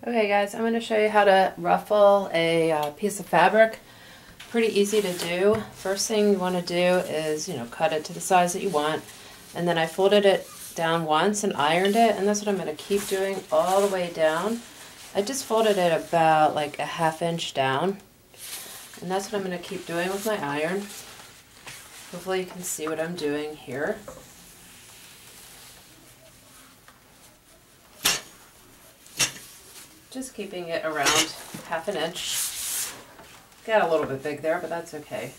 Okay guys, I'm going to show you how to ruffle a piece of fabric. Pretty easy to do. First thing you want to do is, cut it to the size that you want. And then I folded it down once and ironed it, and that's what I'm going to keep doing all the way down. I just folded it about like a ½ inch down. And that's what I'm going to keep doing with my iron. Hopefully you can see what I'm doing here. Just keeping it around ½ inch. Got a little bit big there, but that's okay.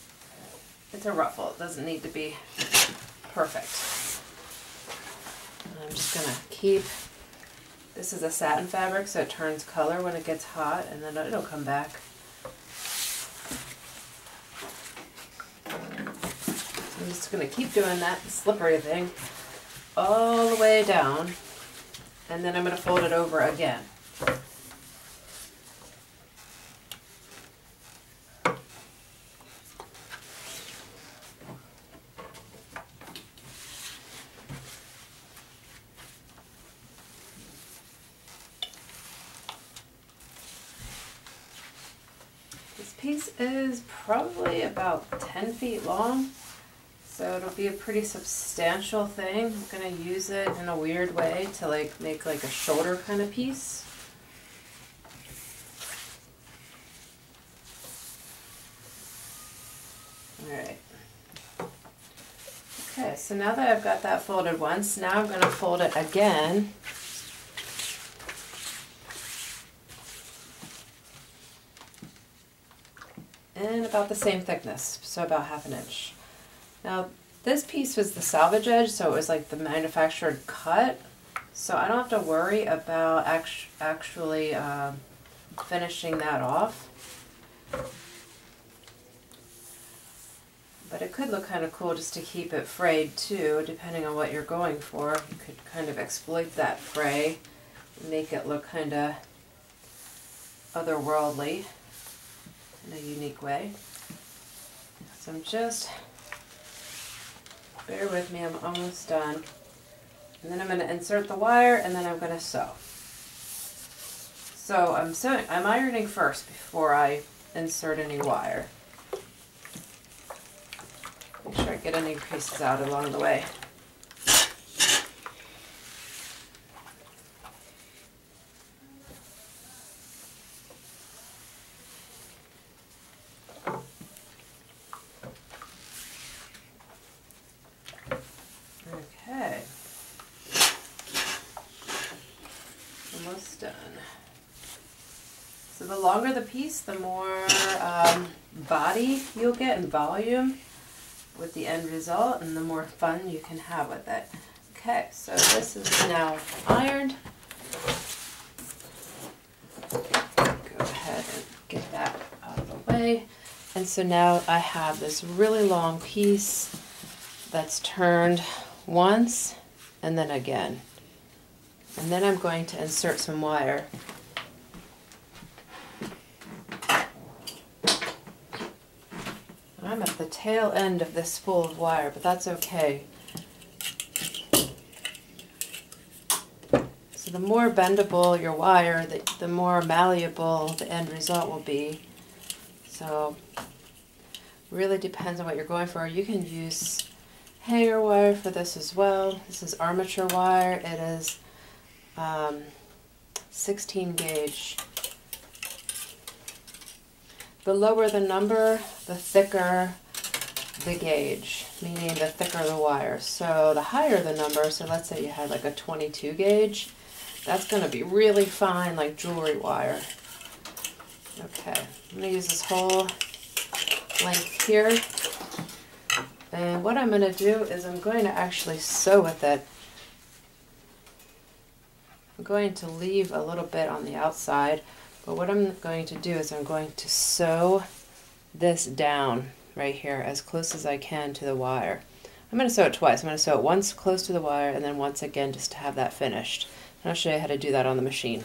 It's a ruffle. It doesn't need to be perfect. And I'm just going to keep, this is a satin fabric, so it turns color when it gets hot, and then it'll come back. So I'm just going to keep doing that slippery thing all the way down, and then I'm going to fold it over again. This piece is probably about 10 feet long, so it'll be a pretty substantial thing. I'm going to use it in a weird way to make like a shoulder kind of piece. Alright. Okay, so now that I've got that folded once, now I'm going to fold it again. And about the same thickness, so about ½ inch. Now this piece was the salvage edge, so it was like the manufactured cut, so I don't have to worry about actually finishing that off. But it could look kind of cool just to keep it frayed too, depending on what you're going for. You could kind of exploit that fray and make it look kind of otherworldly in a unique way. So I'm just, bear with me, I'm almost done. And then I'm going to insert the wire, and then I'm going to sew. So I'm ironing first before I insert any wire. Make sure I get any creases out along the way. Okay, almost done. So the longer the piece, the more body you'll get and volume with the end result, and the more fun you can have with it. Okay, so this is now ironed. Go ahead and get that out of the way. And so now I have this really long piece that's turned once and then again. And then I'm going to insert some wire. I'm at the tail end of this spool of wire, but that's okay. So the more bendable your wire, the more malleable the end result will be. So really depends on what you're going for. You can use hanger wire for this as well. This is armature wire. It is 16 gauge. The lower the number, the thicker the gauge, meaning the thicker the wire. So the higher the number, so let's say you had like a 22 gauge, that's going to be really fine, like jewelry wire. Okay, I'm going to use this whole length here. And what I'm going to do is I'm going to actually sew with it. I'm going to leave a little bit on the outside, but what I'm going to do is I'm going to sew this down right here as close as I can to the wire. I'm going to sew it twice. I'm going to sew it once close to the wire and then once again just to have that finished. And I'll show you how to do that on the machine.